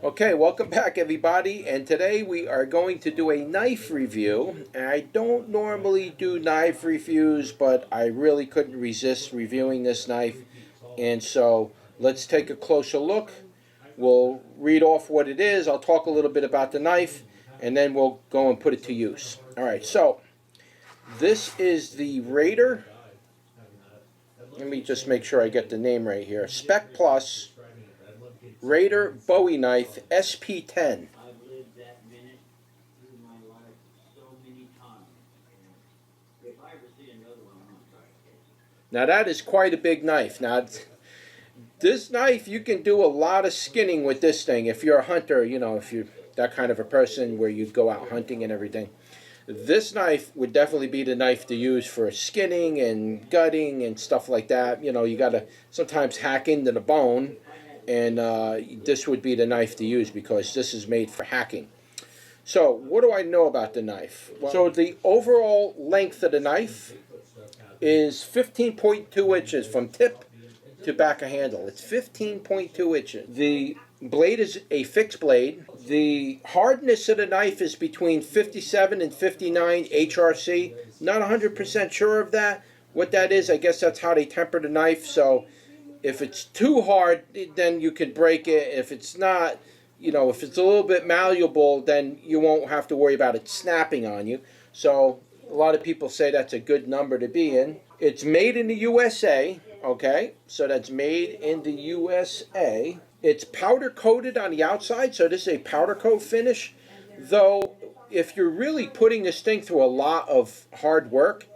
Okay, welcome back everybody, and today we are going to do a knife review. And I don't normally do knife reviews, but I really couldn't resist reviewing this knife, and so let's take a closer look. We'll read off what it is, I'll talk a little bit about the knife, and then we'll go and put it to use. Alright, so this is the Raider. Let me just make sure I get the name right here. Spec Plus Raider Bowie knife SP10. Now that is quite a big knife. Now this knife, you can do a lot of skinning with this thing. If you're a hunter, you know, if you're that kind of a person where you go out hunting and everything, this knife would definitely be the knife to use for skinning and gutting and stuff like that. You know, you got to sometimes hack into the bone, and this would be the knife to use because this is made for hacking. So what do I know about the knife? So the overall length of the knife is 15.2 inches from tip to back of handle. It's 15.2 inches. The blade is a fixed blade. The hardness of the knife is between 57 and 59 HRC. Not 100% sure of that. What that is, I guess that's how they temper the knife. So if it's too hard, then you could break it. If it's not, you know, if it's a little bit malleable, then you won't have to worry about it snapping on you. So a lot of people say that's a good number to be in. It's made in the USA, okay? So that's made in the USA. It's powder coated on the outside, so this is a powder coat finish. Though, if you're really putting this thing through a lot of hard work,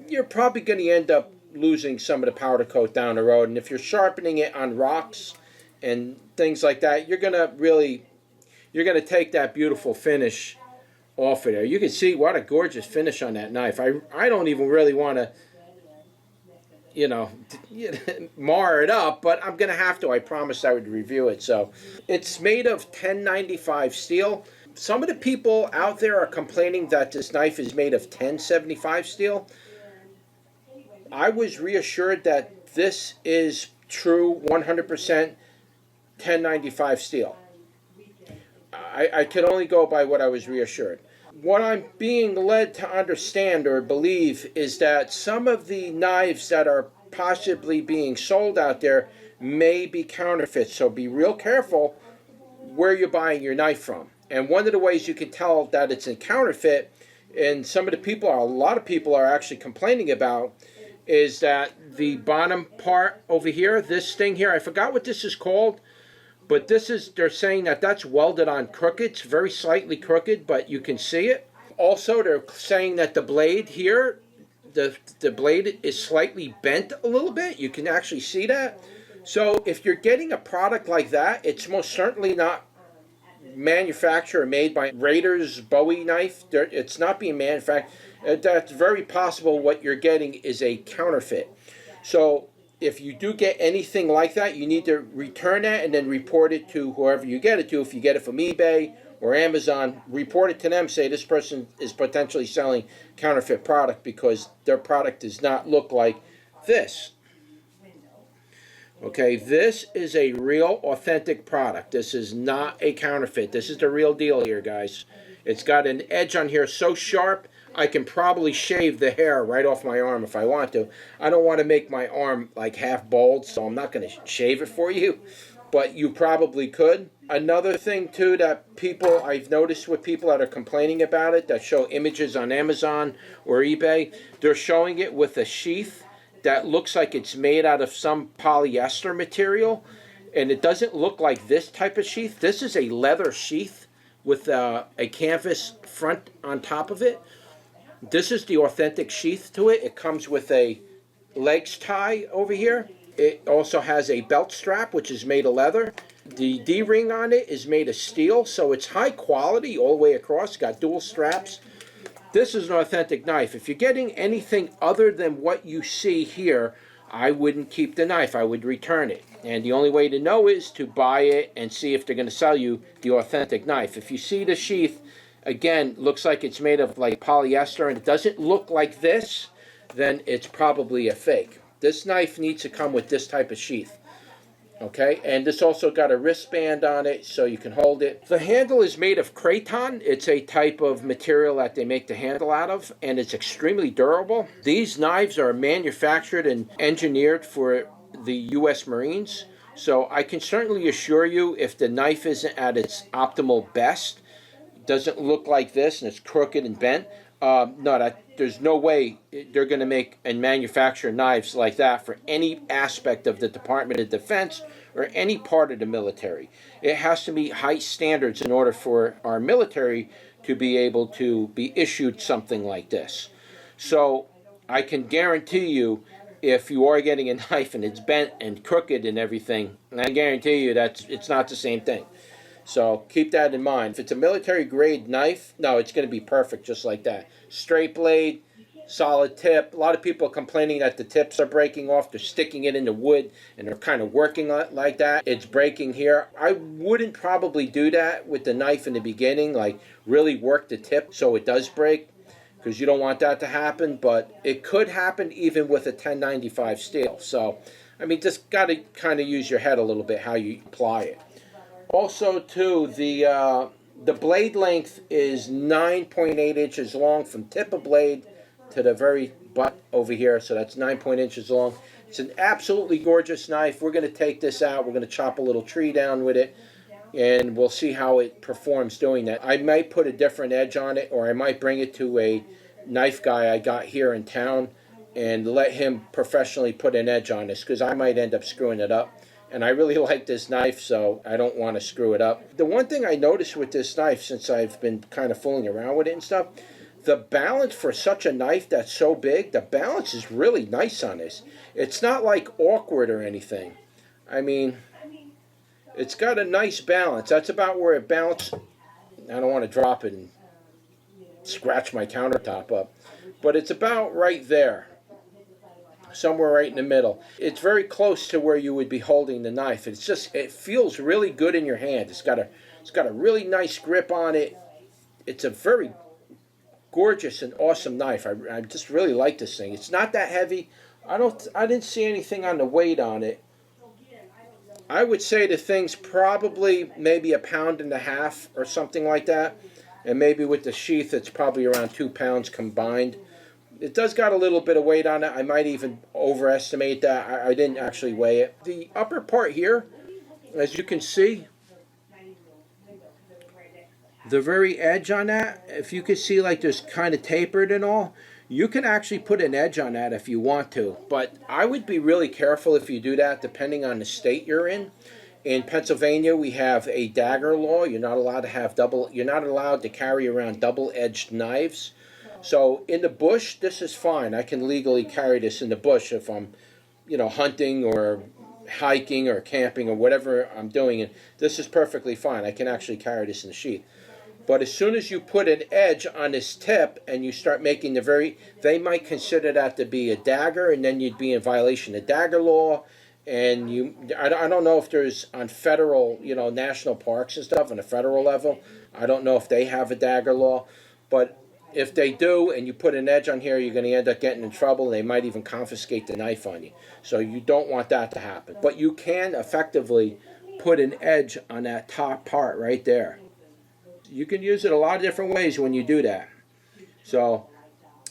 you're probably going to end up losing some of the powder coat down the road. And if you're sharpening it on rocks and things like that, you're going to take that beautiful finish off of there. You can see what a gorgeous finish on that knife. I don't even really want to, you know, mar it up, but I'm going to have to. I promised I would review it. So it's made of 1095 steel. Some of the people out there are complaining that this knife is made of 1075 steel. I was reassured that this is true 100% 1095 steel. I could only go by what I was reassured. What I'm being led to understand or believe is that some of the knives that are possibly being sold out there may be counterfeit. So be real careful where you're buying your knife from. And one of the ways you can tell that it's a counterfeit, and some of the people, a lot of people are actually complaining about, is that the bottom part over here, this thing here, I forgot what this is called, but this is, they're saying that that's welded on crooked. It's very slightly crooked, but you can see it. Also, they're saying that the blade here, the blade is slightly bent a little bit. You can actually see that. So if you're getting a product like that, it's most certainly not manufactured or made by Raider's Bowie knife. It's not being manufactured. That's very possible what you're getting is a counterfeit. So if you do get anything like that, you need to return that and then report it to whoever you get it to. If you get it from eBay or Amazon, report it to them. Say this person is potentially selling counterfeit product because their product does not look like this. Okay, this is a real authentic product. This is not a counterfeit. This is the real deal here, guys. It's got an edge on here so sharp I can probably shave the hair right off my arm if I want to. I don't want to make my arm like half bald, so I'm not going to shave it for you, but you probably could. Another thing too that people, I've noticed with people that are complaining about it, that show images on Amazon or eBay, they're showing it with a sheath that looks like it's made out of some polyester material, and it doesn't look like this type of sheath. This is a leather sheath with a canvas front on top of it. This is the authentic sheath to it. It comes with a legs tie over here. It also has a belt strap, which is made of leather. The D-ring on it is made of steel, so it's high quality all the way across. It's got dual straps. This is an authentic knife. If you're getting anything other than what you see here, I wouldn't keep the knife. I would return it. And the only way to know is to buy it and see if they're going to sell you the authentic knife. If you see the sheath, again, looks like it's made of like polyester and it doesn't look like this, then it's probably a fake. This knife needs to come with this type of sheath. Okay, and this also got a wristband on it so you can hold it. The handle is made of Kraton. It's a type of material that they make the handle out of, and it's extremely durable. These knives are manufactured and engineered for the U.S. Marines, so I can certainly assure you if the knife isn't at its optimal best, doesn't look like this and it's crooked and bent, there's no way they're going to make and manufacture knives like that for any aspect of the Department of Defense or any part of the military. It has to meet high standards in order for our military to be able to be issued something like this. So I can guarantee you, if you are getting a knife and it's bent and crooked and everything, I guarantee you that it's not the same thing. So keep that in mind. If it's a military grade knife, no, it's going to be perfect just like that. Straight blade, solid tip. A lot of people are complaining that the tips are breaking off. They're sticking it in the wood and they're kind of working like that. It's breaking here. I wouldn't probably do that with the knife in the beginning, like really work the tip so it does break, because you don't want that to happen. But it could happen even with a 1095 steel. So, I mean, just got to kind of use your head a little bit how you apply it. Also, too, the blade length is 9.8 inches long from tip of blade to the very butt over here. So that's 9.8 inches long. It's an absolutely gorgeous knife. We're going to take this out. We're going to chop a little tree down with it, and we'll see how it performs doing that. I might put a different edge on it, or I might bring it to a knife guy I got here in town and let him professionally put an edge on this, because I might end up screwing it up. And I really like this knife, so I don't want to screw it up. The one thing I noticed with this knife, since I've been kind of fooling around with it and stuff, the balance for such a knife that's so big, the balance is really nice on this. It's not like awkward or anything. I mean, it's got a nice balance. That's about where it balances. I don't want to drop it and scratch my countertop up. But it's about right there. Somewhere right in the middle. It's very close to where you would be holding the knife. It's just, it feels really good in your hand. It's got a really nice grip on it. It's a very gorgeous and awesome knife. I just really like this thing. It's not that heavy. I didn't see anything on the weight on it. I would say the thing's probably maybe 1.5 pounds or something like that. And maybe with the sheath, it's probably around 2 pounds combined. It does got a little bit of weight on it. I might even overestimate that. I didn't actually weigh it. The upper part here, as you can see, the very edge on that, if you can see like there's kind of tapered and all, you can actually put an edge on that if you want to. But I would be really careful if you do that, depending on the state you're in. In Pennsylvania, we have a dagger law. You're not allowed to have you're not allowed to carry around double-edged knives. So in the bush, this is fine. I can legally carry this in the bush if I'm, hunting or hiking or camping or whatever I'm doing. And this is perfectly fine. I can actually carry this in the sheath. But as soon as you put an edge on this tip and you start making they might consider that to be a dagger, and then you'd be in violation of dagger law. And I don't know if there's on federal, national parks and stuff on a federal level. I don't know if they have a dagger law, but if they do, and you put an edge on here, you're going to end up getting in trouble. They might even confiscate the knife on you. So you don't want that to happen. But you can effectively put an edge on that top part right there. You can use it a lot of different ways when you do that. So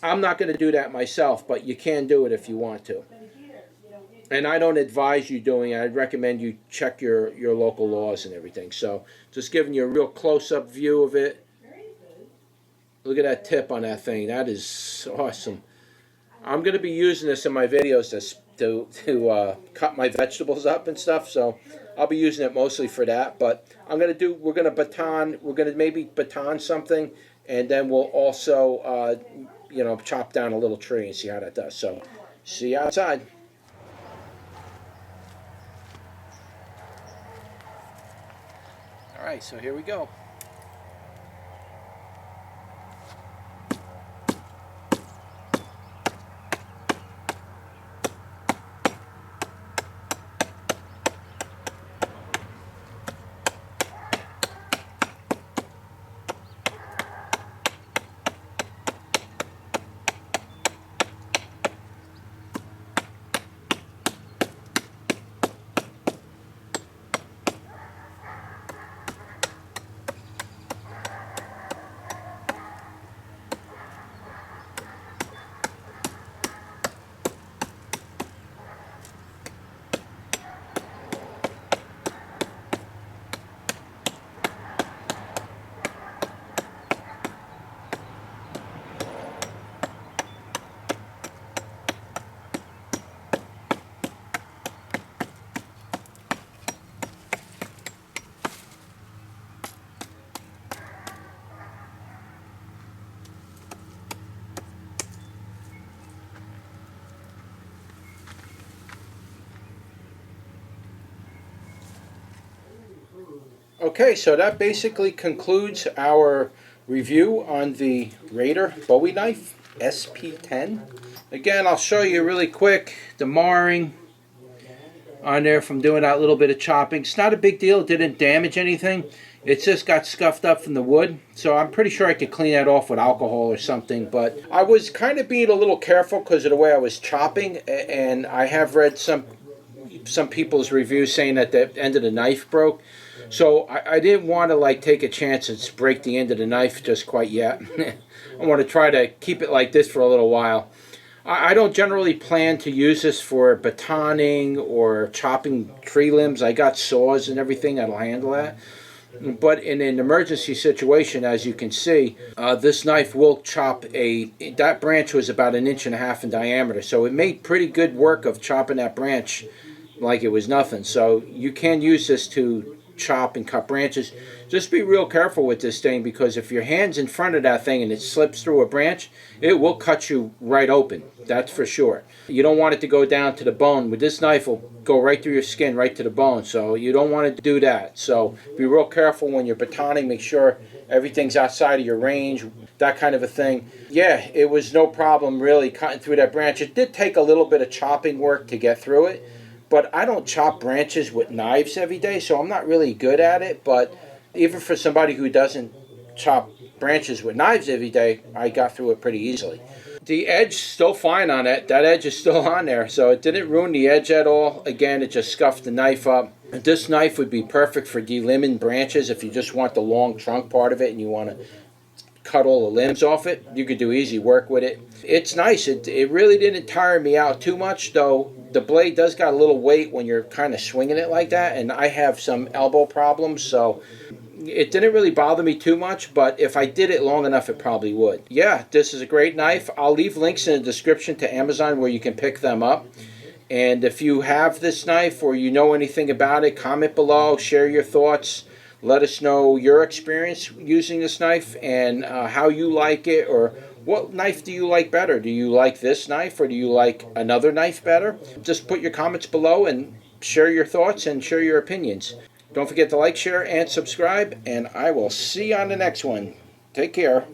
I'm not going to do that myself, but you can do it if you want to. And I don't advise you doing it. I'd recommend you check your local laws and everything. So just giving you a real close-up view of it. Look at that tip on that thing. That is awesome. I'm going to be using this in my videos to cut my vegetables up and stuff. So I'll be using it mostly for that. But we're going to maybe baton something, and then we'll also chop down a little tree and see how that does. So see you outside. All right, so here we go. Okay, so that basically concludes our review on the Raider Bowie knife SP10. Again, I'll show you really quick the marring on there from doing that little bit of chopping. It's not a big deal. It didn't damage anything. It just got scuffed up from the wood. So I'm pretty sure I could clean that off with alcohol or something. But I was kind of being a little careful because of the way I was chopping. And I have read some people's reviews saying that the end of the knife broke. So I didn't want to like take a chance and break the end of the knife just quite yet. I want to try to keep it like this for a little while. I don't generally plan to use this for batoning or chopping tree limbs. I got saws and everything that'll handle that. But in an emergency situation, as you can see, this knife will chop that branch was about 1.5 inches in diameter. So it made pretty good work of chopping that branch like it was nothing. So you can use this to chop and cut branches. Just be real careful with this thing, because if your hand's in front of that thing and it slips through a branch, it will cut you right open. That's for sure. You don't want it to go down to the bone. With this knife, it'll go right through your skin, right to the bone. So you don't want to do that. So be real careful when you're batoning. Make sure everything's outside of your range, that kind of a thing. Yeah, it was no problem really cutting through that branch. It did take a little bit of chopping work to get through it, but I don't chop branches with knives every day, so I'm not really good at it. But even for somebody who doesn't chop branches with knives every day, I got through it pretty easily. The edge still fine on it. That edge is still on there, so it didn't ruin the edge at all. Again, it just scuffed the knife up. This knife would be perfect for delimbing branches if you just want the long trunk part of it and you want to cut all the limbs off it. You could do easy work with it. It's nice. It really didn't tire me out too much, though. The blade does got a little weight when you're kind of swinging it like that, and I have some elbow problems, so it didn't really bother me too much, but if I did it long enough, it probably would. Yeah, this is a great knife. I'll leave links in the description to Amazon where you can pick them up. And if you have this knife or you know anything about it, comment below, share your thoughts. Let us know your experience using this knife and how you like it, or what knife do you like better? Do you like this knife or do you like another knife better? Just put your comments below and share your thoughts and share your opinions. Don't forget to like, share, and subscribe, and I will see you on the next one. Take care.